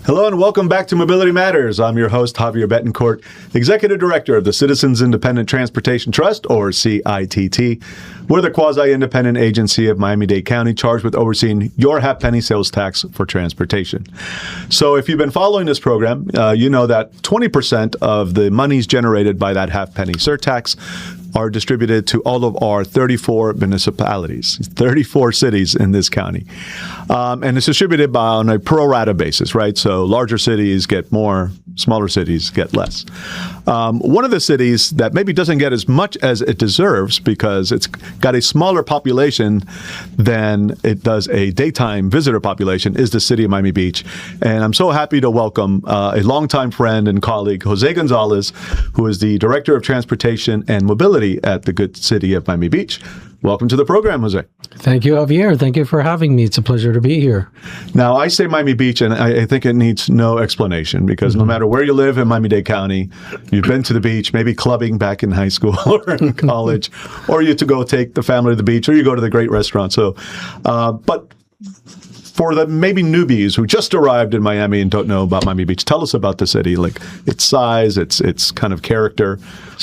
Hello and welcome back to Mobility Matters. I'm your host, Javier Betancourt, Executive Director of the Citizens Independent Transportation Trust, or CITT. We're the quasi-independent agency of Miami-Dade County charged with overseeing your half-penny sales tax for transportation. So if you've been following this program, you know that 20% of the monies generated by that half-penny surtax are distributed to all of our 34 municipalities, 34 cities in this county. And it's distributed on a pro rata basis, right? So larger cities get more, smaller cities get less. One of the cities that maybe doesn't get as much as it deserves because it's got a smaller population than it does a daytime visitor population is the city of Miami Beach. And I'm so happy to welcome a longtime friend and colleague, Jose Gonzalez, who is the Director of Transportation and Mobility at the good city of Miami Beach. Welcome to the program, Jose. Thank you, Javier. Thank you for having me. It's a pleasure to be here. Now, I say Miami Beach, and I think it needs no explanation because no matter where you live in Miami-Dade County, you've been to the beach, maybe clubbing back in high school or in college, or you to go take the family to the beach, or you go to the great restaurant. So, but for the maybe newbies who just arrived in Miami and don't know about Miami Beach, tell us about the city, like its size, its kind of character,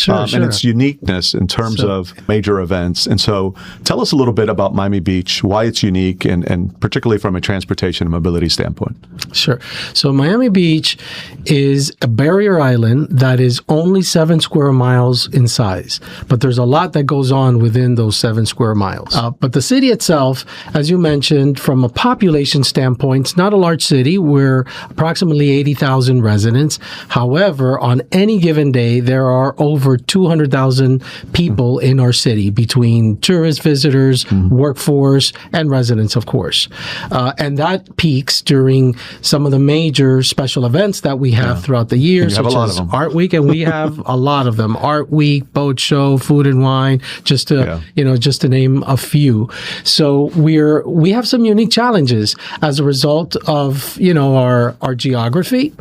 and its uniqueness in terms of major events. And so tell us a little bit about Miami Beach, why it's unique, and particularly from a transportation and mobility standpoint. Sure. So Miami Beach is a barrier island that is only 7 square miles in size, but there's a lot that goes on within those 7 square miles. But the city itself, as you mentioned, from a population standpoint, it's not a large city. We're approximately 80,000 residents. However, on any given day, there are over 200,000 people in our city between tourist visitors, workforce, and residents, of course. And that peaks during some of the major special events that we have throughout the year, such as Art Week, and we have a lot of them. Art Week, Boat Show, Food and Wine, just to just to name a few. So we have some unique challenges as a result of our geography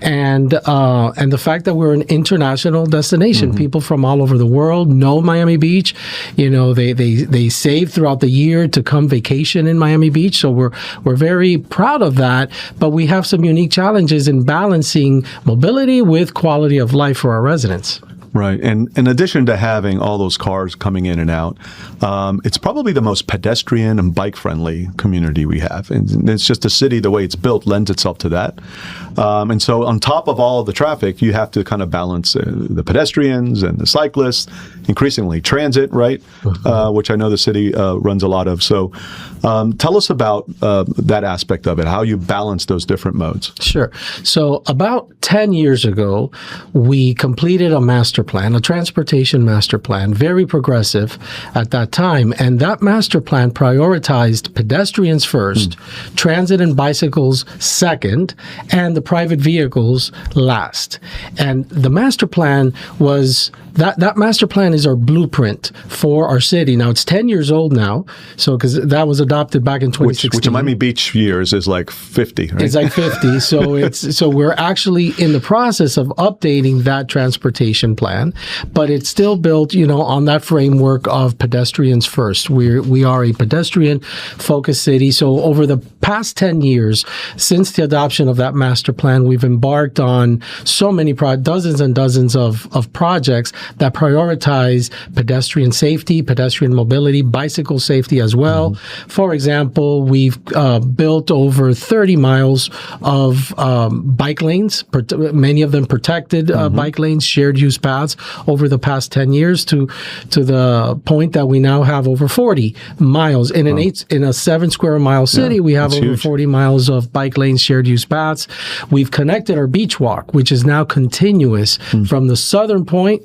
and the fact that we're an international destination. People from all over the world know Miami Beach. They save throughout the year to come vacation in Miami Beach. So we're very proud of that. But we have some unique challenges in balancing mobility with quality of life for our residents. Right. And in addition to having all those cars coming in and out, it's probably the most pedestrian and bike-friendly community we have. And it's just a city, the way it's built lends itself to that. And so on top of all of the traffic, you have to kind of balance the pedestrians and the cyclists, increasingly transit, right? Which I know the city runs a lot of. So tell us about that aspect of it, how you balance those different modes. Sure. So about 10 years ago, we completed a master plan, a transportation master plan, very progressive at that time. And that master plan prioritized pedestrians first, transit and bicycles second, and the private vehicles last. And the master plan was that master plan is our blueprint for our city. Now, it's 10 years old now, so because that was adopted back in 2016. Which in Miami Beach years is like 50, right? It's like 50. So we're actually in the process of updating that transportation plan, but it's still built, on that framework of pedestrians first. We are a pedestrian-focused city. So over the past 10 years, since the adoption of that master plan, we've embarked on so many dozens and dozens of projects that prioritize pedestrian safety, pedestrian mobility, bicycle safety as well. For example, we've built over 30 miles of bike lanes, many of them protected bike lanes, shared use paths over the past 10 years to the point that we now have over 40 miles. In a 7 square mile city, we have over 40 miles of bike lanes, shared use paths. We've connected our beach walk, which is now continuous from the southern point,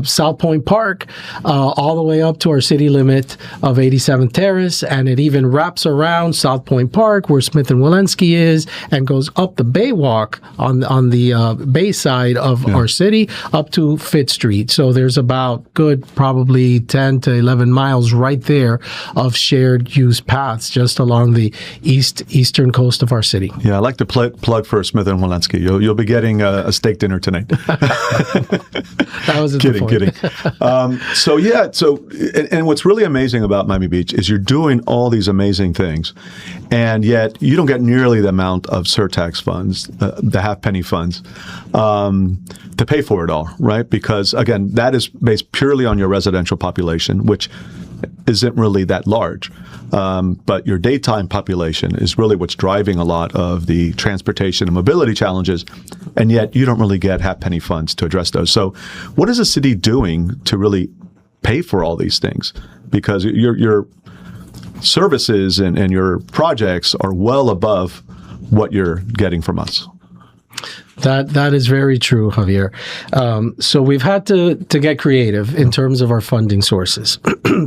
South Point Park, all the way up to our city limit of 87th Terrace, and it even wraps around South Point Park, where Smith and Walensky is, and goes up the Bay Walk on the bay side of our city, up to Fifth Street. So there's about probably 10 to 11 miles right there of shared use paths just along the eastern coast of our city. Yeah, I like to plug for Smith & Wollensky. You'll be getting a steak dinner tonight. That was kidding. And what's really amazing about Miami Beach is you're doing all these amazing things, and yet you don't get nearly the amount of surtax funds, the half-penny funds, to pay for it all, right? Because, again, that is based purely on your residential population, which isn't really that large. But your daytime population is really what's driving a lot of the transportation and mobility challenges, and yet you don't really get half-penny funds to address those. So what is the city doing to really pay for all these things? Because your services and your projects are well above what you're getting from us. That is very true, Javier. So we've had to get creative in terms of our funding sources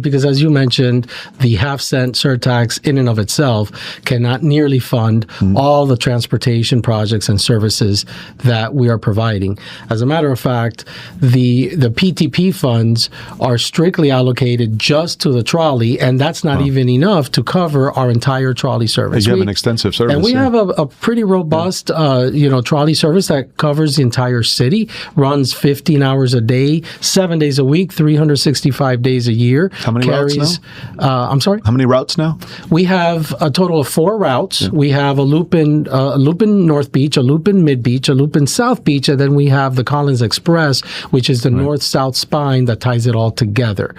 because, as you mentioned, the half-cent surtax in and of itself cannot nearly fund all the transportation projects and services that we are providing. As a matter of fact, the PTP funds are strictly allocated just to the trolley, and that's not even enough to cover our entire trolley service. You have an extensive service. And we have a pretty robust, trolley service that covers the entire city, runs 15 hours a day, 7 days a week, 365 days a year. How many routes now? I'm sorry? How many routes now? We have a total of 4 routes. Yeah. We have a loop in North Beach, a loop in Mid Beach, a loop in South Beach, and then we have the Collins Express, which is the north-south spine that ties it all together.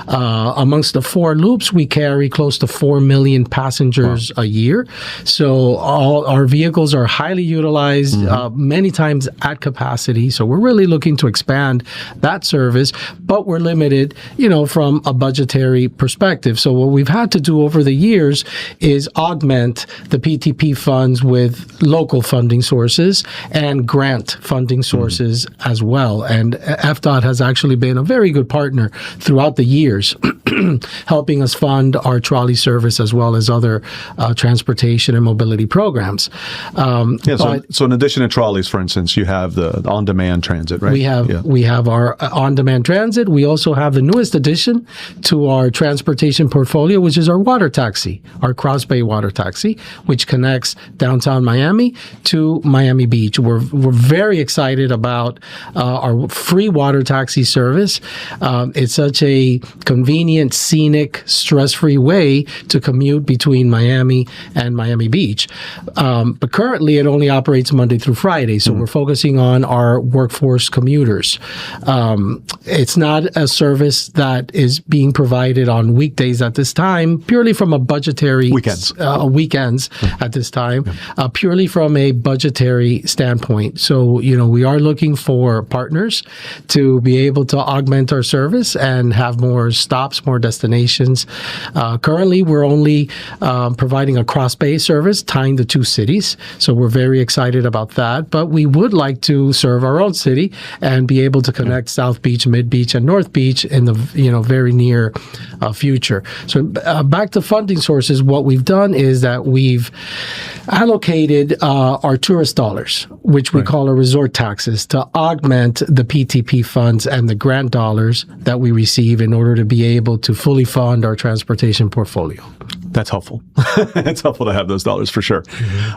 Amongst the 4 loops, we carry close to 4 million passengers a year. So all our vehicles are highly utilized, many times at capacity. So we're really looking to expand that service, but we're limited, from a budgetary perspective. So what we've had to do over the years is augment the PTP funds with local funding sources and grant funding sources as well. And FDOT has actually been a very good partner throughout the years, helping us fund our trolley service as well as other transportation and mobility programs. So in addition to trolleys, for instance, you have the on-demand transit, right? We have our on-demand transit. We also have the newest addition to our transportation portfolio, which is our water taxi, our Cross Bay water taxi, which connects downtown Miami to Miami Beach. We're very excited about our free water taxi service. It's such a convenient, scenic, stress-free way to commute between Miami and Miami Beach. But currently, it only operates Monday through Friday, so we're focusing on our workforce commuters. It's not a service that is being provided on weekdays at this time, purely from a budgetary weekends at this time, purely from a budgetary standpoint. So, we are looking for partners to be able to augment our service and have more stops, more destinations. Currently, we're only providing a cross-bay service tying the 2 cities. So we're very excited about that, but we would like to serve our own city and be able to connect South Beach, Mid Beach, and North Beach in the very near future. So back to funding sources, what we've done is that we've allocated our tourist dollars, which we call our resort taxes, to augment the PTP funds and the grant dollars that we receive in order to be able to fully fund our transportation portfolio. That's helpful. It's helpful to have those dollars for sure.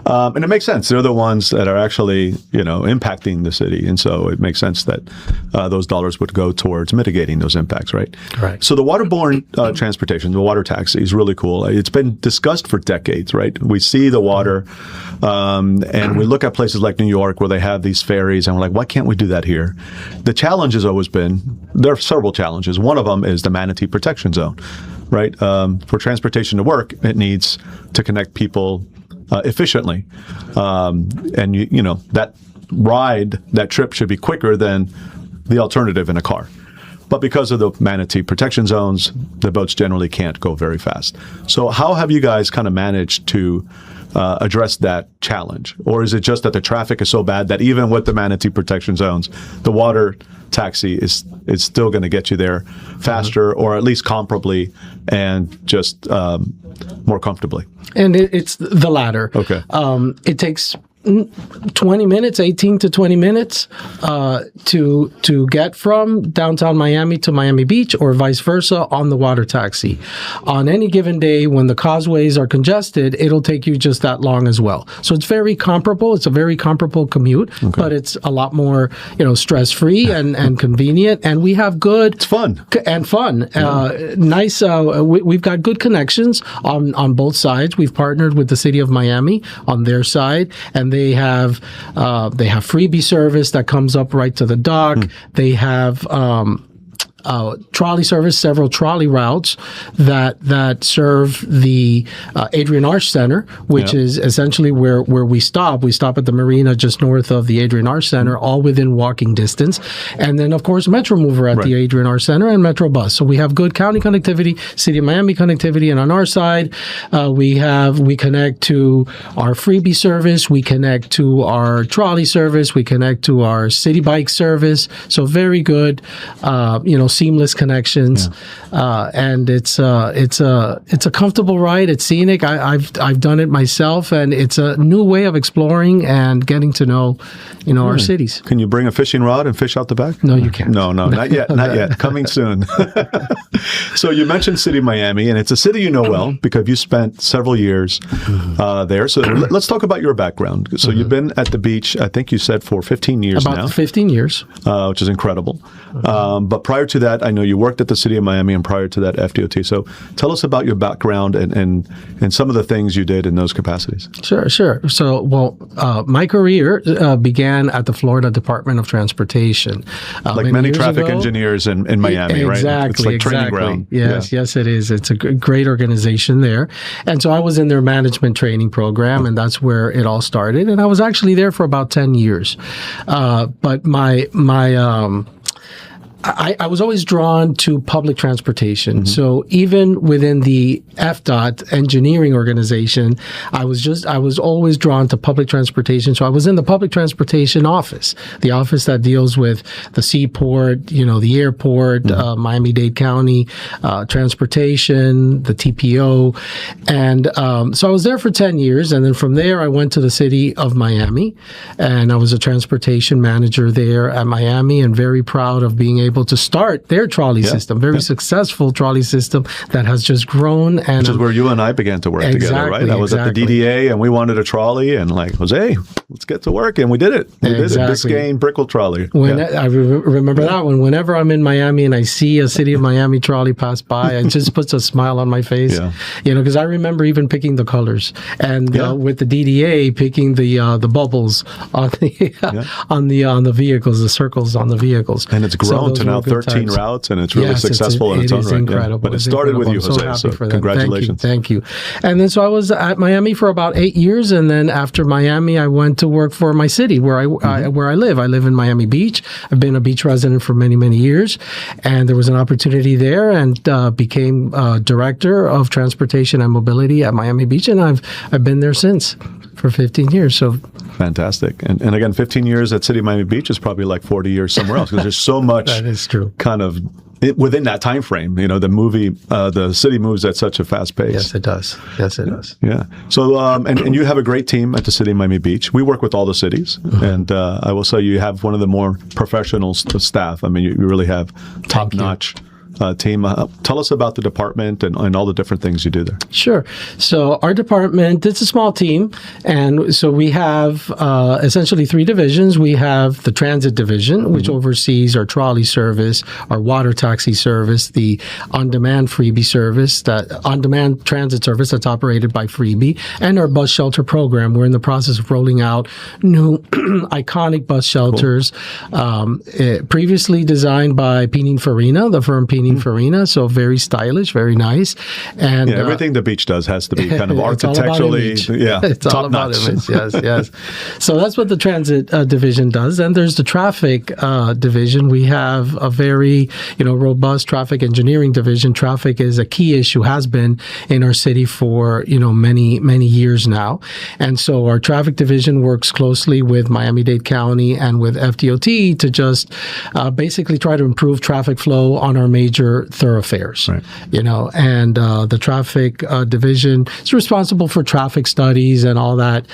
And it makes sense. They're the ones that are actually, impacting the city. And so it makes sense that those dollars would go towards mitigating those impacts, right? Right. So the waterborne transportation, the water taxi is really cool. It's been discussed for decades, right? We see the water and we look at places like New York where they have these ferries and we're like, why can't we do that here? The challenge has always been, there are several challenges. One of them is the manatee protection zone. Right? For transportation to work, it needs to connect people efficiently. And that trip should be quicker than the alternative in a car. But because of the manatee protection zones, the boats generally can't go very fast. So how have you guys kind of managed to address that challenge? Or is it just that the traffic is so bad that even with the manatee protection zones, the water taxi is still going to get you there faster or at least comparably and just more comfortably? And it's the latter. Okay. It takes 20 minutes, 18 to 20 minutes to get from downtown Miami to Miami Beach, or vice versa on the water taxi. On any given day when the causeways are congested, it'll take you just that long as well. So it's very comparable. It's a very comparable commute, but it's a lot more, stress-free and convenient. And we have good... It's fun. And fun. Nice. We've got good connections on both sides. We've partnered with the city of Miami on their side, and they have freebie service that comes up right to the dock. They have trolley service, several trolley routes that serve the Adrian Arch Center, which is essentially where we stop. We stop at the marina just north of the Adrian Arch Center, all within walking distance. And then, of course, Metro Mover at the Adrian Arch Center and Metro Bus. So we have good county connectivity, City of Miami connectivity, and on our side, we connect to our freebie service, we connect to our trolley service, we connect to our city bike service. So very good, seamless connections, and it's a comfortable ride. It's scenic. I've done it myself, and it's a new way of exploring and getting to know, our cities. Can you bring a fishing rod and fish out the back? No, you can't. No, not yet. Not yet. Coming soon. So you mentioned City of Miami, and it's a city you know well because you spent several years there. So let's talk about your background. So you've been at the beach, I think you said, for 15 years now. About 15 years. Which is incredible. But prior to that, I know you worked at the City of Miami, and prior to that, FDOT. So tell us about your background and some of the things you did in those capacities. Sure. So, my career began at the Florida Department of Transportation. Like many traffic engineers in Miami, right? It's like training ground. Yes, it is. It's a great organization there. And so I was in their management training program, and that's where it all started. And I was actually there for about 10 years. But I was always drawn to public transportation. So even within the FDOT engineering organization, I was always drawn to public transportation. So I was in the public transportation office, the office that deals with the seaport, the airport, Miami-Dade County, transportation, the TPO. And so I was there for 10 years. And then from there, I went to the city of Miami, and I was a transportation manager there at Miami, and very proud of being able to start their trolley system, very successful trolley system that has just grown. And which is where you and I began to work together, right? I was at the DDA, and we wanted a trolley, and like, Jose, let's get to work. And we did it. We did it. Biscayne Brickell trolley. I remember that one. Whenever I'm in Miami and I see a City of Miami trolley pass by, it just puts a smile on my face. Because I remember even picking the colors, and with the DDA picking the bubbles on the vehicles, the circles on the vehicles. And it's grown to now 13 routes, and it's really successful in its own right. Incredible. But it started with you, Jose. So congratulations. Thank you. And then so I was at Miami for about 8 years, and then after Miami, I went to work for my city where I live. I live in Miami Beach. I've been a beach resident for many, many years, and there was an opportunity there, and became director of transportation and mobility at Miami Beach, and I've been there since for 15 years. So fantastic. And again, 15 years at City of Miami Beach is probably like 40 years somewhere else, because there's so much that is true. Kind of within that time frame. The city moves at such a fast pace. Yes, it does. Yeah. So, and you have a great team at the City of Miami Beach. We work with all the cities, and I will say you have one of the more professional staff. I mean, you really have top-notch team. Tell us about the department and all the different things you do there. Sure. So our department, it's a small team. And so we have essentially 3 divisions. We have the transit division, which oversees our trolley service, our water taxi service, the on-demand freebie service, that on-demand transit service that's operated by Freebie, and our bus shelter program. We're in the process of rolling out new iconic bus shelters, previously designed by Pininfarina, the firm Pininfarina. So very stylish, very nice. And everything the beach does has to be kind of architecturally, it's all about image. Yes. So that's what the transit division does. And there's the traffic division. We have a very, robust traffic engineering division. Traffic is a key issue, has been in our city for, many, many years now. And so our traffic division works closely with Miami-Dade County and with FDOT to just basically try to improve traffic flow on our major major thoroughfares. Right. And the traffic division is responsible for traffic studies and all that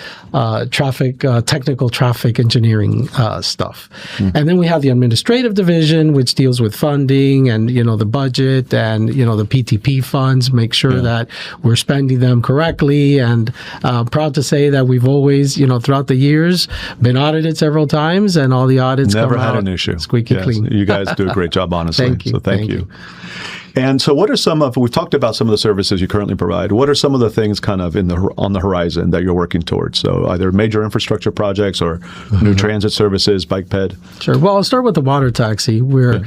technical traffic engineering stuff. And then we have the administrative division, which deals with funding and the budget and the PTP funds, make sure that we're spending them correctly. And proud to say that we've always throughout the years been audited several times, and all the audits never come had out an issue. Squeaky clean. You guys do a great job, honestly. Thank you. So thank you. And so what are we've talked about some of the services you currently provide. What are some of the things kind of on the horizon that you're working towards? So either major infrastructure projects or new transit services, bike ped? Sure. Well, I'll start with the water taxi. We're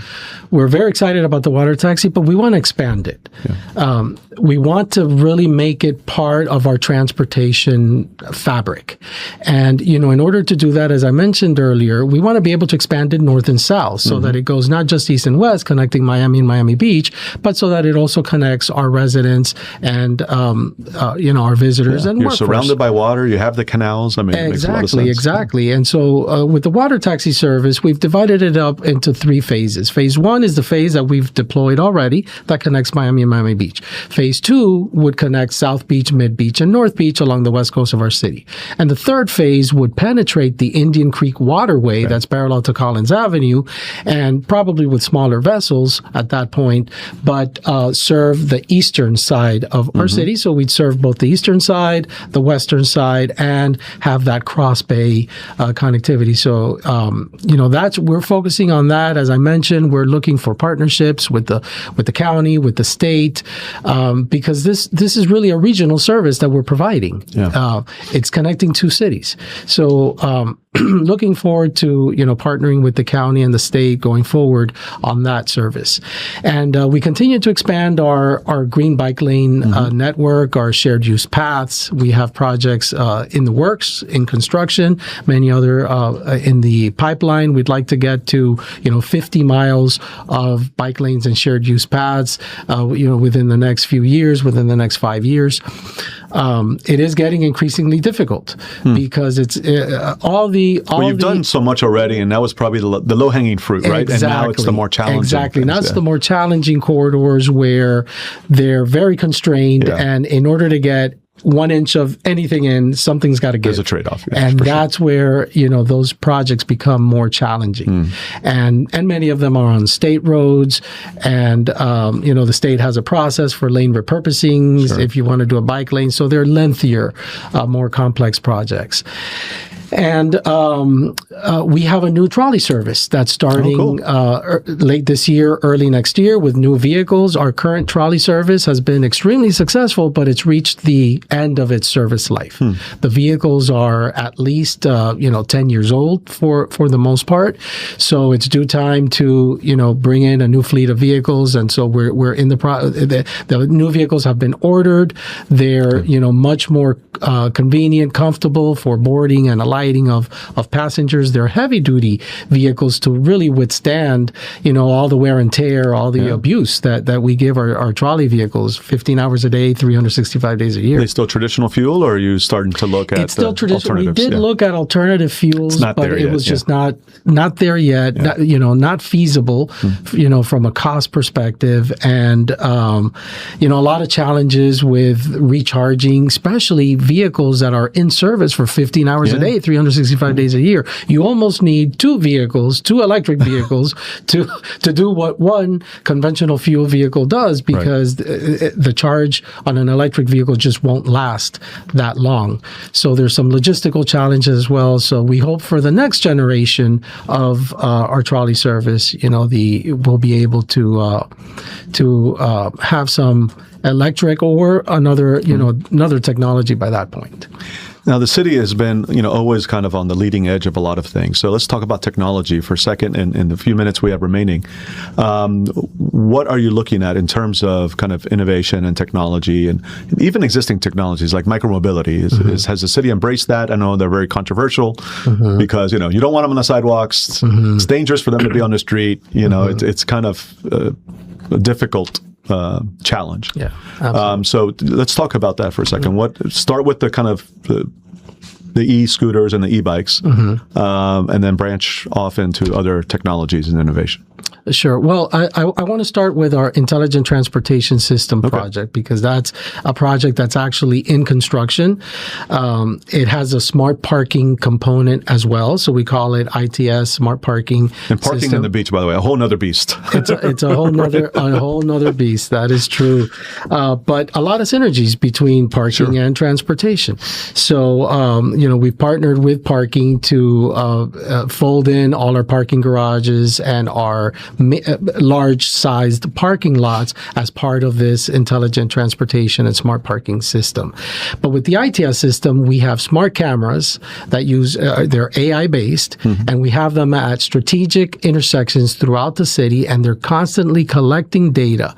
very excited about the water taxi, but we want to expand it. Yeah. We want to really make it part of our transportation fabric. And, in order to do that, as I mentioned earlier, we want to be able to expand it north and south so that it goes not just east and west, connecting Miami and Miami Beach, but so that it also connects our residents and, our visitors and You're workforce. surrounded by water. You have the canals. I mean, it makes a lot of sense. Exactly. And so with the water taxi service, we've divided it up into 3 phases. Phase 1 is the phase that we've deployed already that connects Miami and Miami Beach. Phase 2 would connect South Beach, Mid Beach, and North Beach along the west coast of our city. And the third phase would penetrate the Indian Creek waterway that's parallel to Collins Avenue, and probably with smaller vessels at that point, but serve the eastern side of our city. So we'd serve both the eastern side, the western side, and have that cross bay connectivity. So, we're focusing on that. As I mentioned, we're looking for partnerships with the county, with the state, because this is really a regional service that we're providing. Yeah. It's connecting 2 cities. So looking forward to partnering with the county and the state going forward on that service. And we continue to expand our green bike lane network, our shared use paths. We have projects in the works, in construction, many other in the pipeline. We'd like to get to 50 miles of bike lanes and shared use paths within the next few years, within the next 5 years. It is getting increasingly difficult because it's you've done so much already, and that was probably the low-hanging fruit, right? Exactly. And now it's the more challenging. Exactly. Now it's the more challenging corridors where they're very constrained, and in order to get 1 inch of anything in, something's got to give. There's a trade-off. Yeah, and that's where, those projects become more challenging. And many of them are on state roads. And, the state has a process for lane repurposing if you want to do a bike lane. So they're lengthier, more complex projects. And we have a new trolley service that's starting late this year, early next year with new vehicles. Our current trolley service has been extremely successful, but it's reached the end of its service life. The vehicles are at least 10 years old for the most part. So it's due time to bring in a new fleet of vehicles. And so we're in the new vehicles have been ordered. They're much more convenient, comfortable for boarding and alighting of passengers. They're heavy duty vehicles to really withstand all the wear and tear, all the abuse that we give our trolley vehicles 15 hours a day, 365 days a year. Are they still traditional fuel, or are you starting to look at it's still traditional. We did yeah. look at alternative fuels, but it was just not there yet. Yeah. Not feasible, from a cost perspective, and a lot of challenges with recharging, especially vehicles that are in service for 15 hours a day, 365 days a year. You almost need two electric vehicles to do what one conventional fuel vehicle does, because the charge on an electric vehicle just won't last that long. So there's some logistical challenges as well. So we hope for the next generation of our trolley service, we'll be able to have some electric or another technology by that point. Now, the city has been, always kind of on the leading edge of a lot of things. So let's talk about technology for a second in the few minutes we have remaining. What are you looking at in terms of kind of innovation and technology, and even existing technologies like micromobility? Has the city embraced that? I know they're very controversial because, you don't want them on the sidewalks. It's dangerous for them to be on the street. It's kind of a difficult challenge. Yeah. So let's talk about that for a second. Start with the kind of the e-scooters and the e-bikes, and then branch off into other technologies and innovation? Sure. Well, I want to start with our Intelligent Transportation System project, because that's a project that's actually in construction. It has a smart parking component as well. So we call it ITS, Smart Parking And parking System. in the beach, by the way, a whole nother beast. It's a whole nother beast. That is true. But a lot of synergies between parking and transportation. So, we've partnered with parking to fold in all our parking garages and our large-sized parking lots as part of this intelligent transportation and smart parking system. But with the ITS system, we have smart cameras that use, they're AI-based, and we have them at strategic intersections throughout the city, and they're constantly collecting data,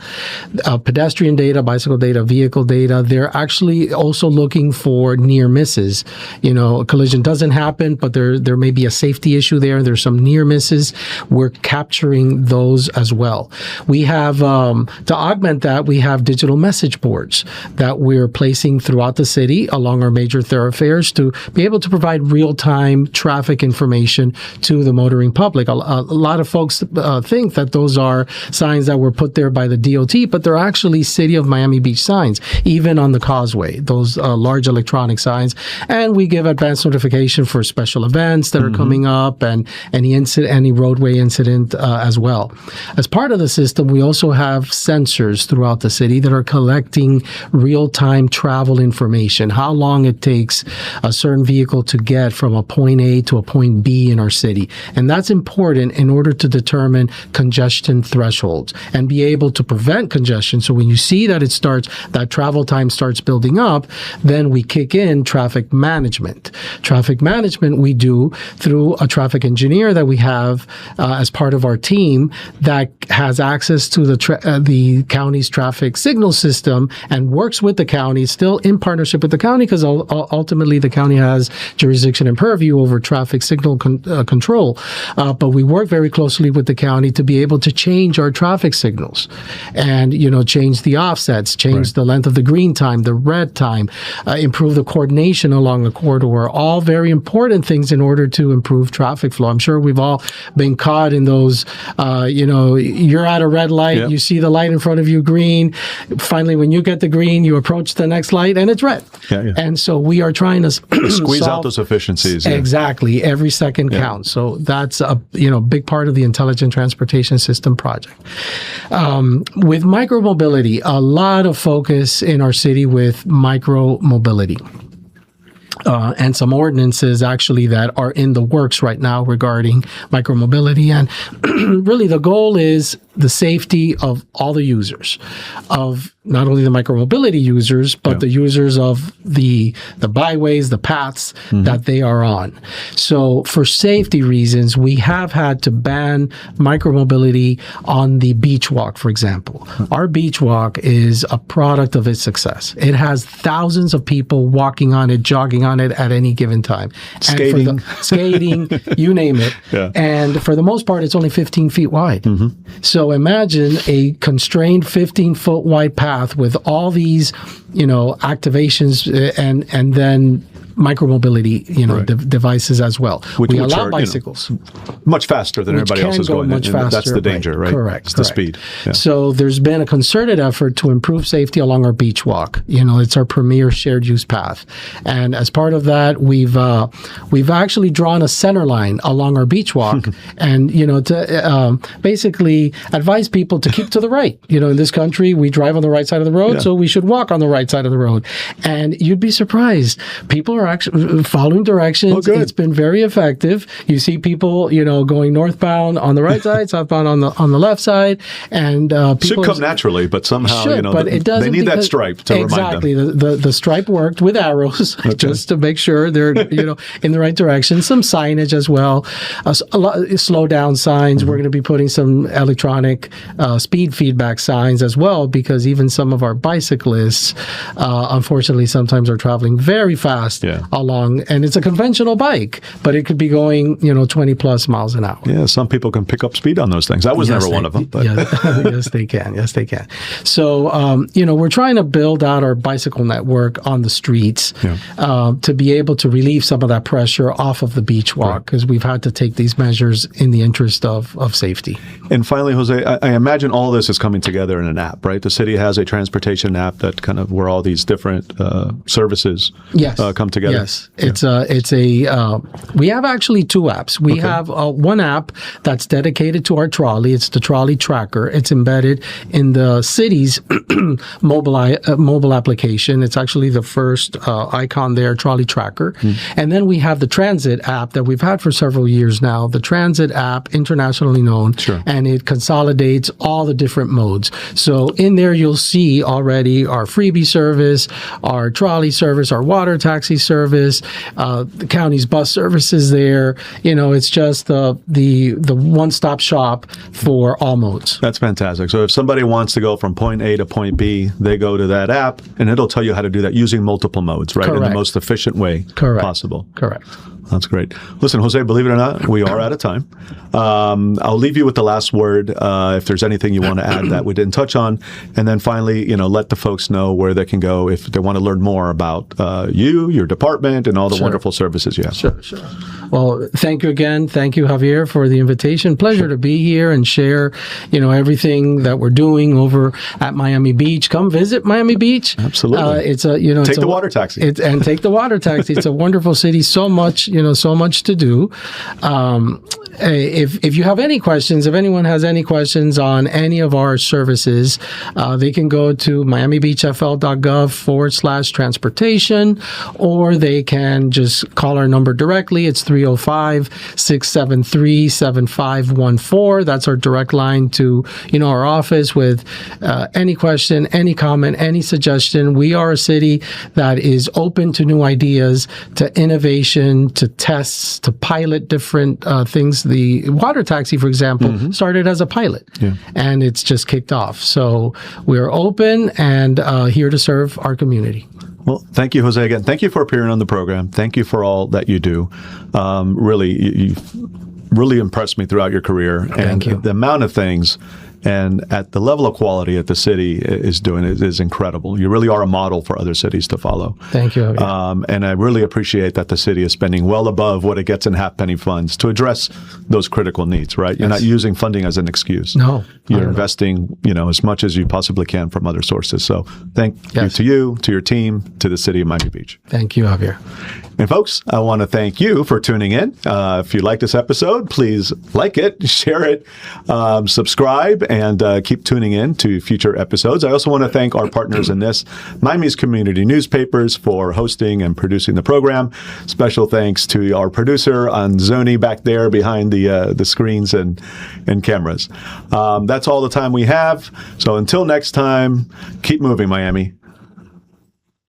pedestrian data, bicycle data, vehicle data. They're actually also looking for near misses. A collision doesn't happen, but there may be a safety issue there. There's some near misses. We're capturing those as well. We have, to augment that, we have digital message boards that we're placing throughout the city along our major thoroughfares to be able to provide real-time traffic information to the motoring public. A lot of folks think that those are signs that were put there by the DOT, but they're actually City of Miami Beach signs, even on the causeway, those large electronic signs. And we give advance notification for special events that are coming up and any roadway incident as well. As part of the system, we also have sensors throughout the city that are collecting real-time travel information, how long it takes a certain vehicle to get from a point A to a point B in our city. And that's important in order to determine congestion thresholds and be able to prevent congestion. So when you see that that travel time starts building up, then we kick in traffic management. Traffic management we do through a traffic engineer that we have as part of our team that has access to the county's traffic signal system and works with the county, still in partnership with the county, because ultimately the county has jurisdiction and purview over traffic signal control. But we work very closely with the county to be able to change our traffic signals and, change the offsets, change the length of the green time, the red time, improve the coordination along the corridor, all very important things in order to improve traffic flow. I'm sure we've all been caught in those, you're at a red light, you see the light in front of you green. Finally, when you get the green, you approach the next light and it's red. And so we are trying to squeeze out those efficiencies. Exactly. Every second counts. So that's a big part of the Intelligent Transportation System project. With micromobility, a lot of focus in our city with micromobility. And some ordinances actually that are in the works right now regarding micromobility. And really the goal is the safety of all the users, of not only the micromobility users, but the users of the byways, the paths that they are on. So for safety reasons, we have had to ban micromobility on the beach walk, for example. Our beach walk is a product of its success. It has thousands of people walking on it, jogging on it at any given time. Skating. Skating, you name it. And for the most part, it's only 15 feet wide. So imagine a constrained 15-foot wide path with all these, activations and then micromobility, devices as well. We allow bicycles. Much faster than everybody else is going. Much faster. That's the danger, right? Correct. It's the speed. So there's been a concerted effort to improve safety along our beach walk. It's our premier shared use path. And as part of that, we've actually drawn a center line along our beach walk and, to basically advise people to keep to the right. In this country, we drive on the right side of the road, so we should walk on the right side of the road. And you'd be surprised. People are actually following directions. It's been very effective. You see people, going northbound on the right side, southbound on the left side, and people should come naturally, but somehow but it doesn't, they need that stripe to remind them. The stripe worked with arrows just to make sure they're in the right direction. Some signage as well, slow down signs. We're going to be putting some electronic speed feedback signs as well, because even some of our bicyclists, unfortunately, sometimes are traveling very fast. along, and it's a conventional bike, but it could be going, 20 plus miles an hour. Yeah, some people can pick up speed on those things. I was never one of them. But. Yes, they can. Yes, they can. So, we're trying to build out our bicycle network on the streets to be able to relieve some of that pressure off of the beach walk, because we've had to take these measures in the interest of safety. And finally, Jose, I imagine all this is coming together in an app, right? The city has a transportation app that kind of where all these different services come together. Yes, we have actually two apps. We have one app that's dedicated to our trolley. It's the trolley tracker. It's embedded in the city's mobile application. It's actually the first icon there, trolley tracker. And then we have the transit app that we've had for several years now. The transit app, internationally known, and it consolidates all the different modes. So in there, you'll see already our freebie service, our trolley service, our water taxi service, the county's bus services there. It's just the one-stop shop for all modes. That's fantastic. So if somebody wants to go from point A to point B, they go to that app, and it'll tell you how to do that using multiple modes, right? Correct. In the most efficient way possible. Correct. That's great. Listen, Jose, believe it or not, we are out of time. I'll leave you with the last word if there's anything you want to add that we didn't touch on. And then finally, let the folks know where they can go if they want to learn more about you, your department, and all the wonderful services you have. Sure. Well, thank you again. Thank you, Javier, for the invitation. Pleasure to be here and share, everything that we're doing over at Miami Beach. Come visit Miami Beach. Absolutely. Take the water taxi. And take the water taxi. It's a wonderful city. So much to do. If you have any questions, if anyone has any questions on any of our services, they can go to miamibhfl.gov/transportation, or they can just call our number directly. It's 305-673-7514. That's our direct line to, our office with any question, any comment, any suggestion. We are a city that is open to new ideas, to innovation, to tests, to pilot different things. The water taxi, for example, started as a pilot, and it's just kicked off. So we're open and here to serve our community. Well, thank you, Jose, again. Thank you for appearing on the program. Thank you for all that you do. You've really impressed me throughout your career. Thank you. The amount of things and at the level of quality that the city is doing is incredible. You really are a model for other cities to follow. Thank you. And I really appreciate that the city is spending well above what it gets in half-penny funds to address those critical needs, right? You're not using funding as an excuse. No. You're investing, as much as you possibly can from other sources. So thank you, to your team, to the city of Miami Beach. Thank you, Javier. And folks, I want to thank you for tuning in. If you like this episode, please like it, share it, subscribe, and keep tuning in to future episodes. I also want to thank our partners in this, Miami's community newspapers, for hosting and producing the program. Special thanks to our producer, Anzoni, back there behind the screens and cameras. That's all the time we have. So until next time, keep moving, Miami.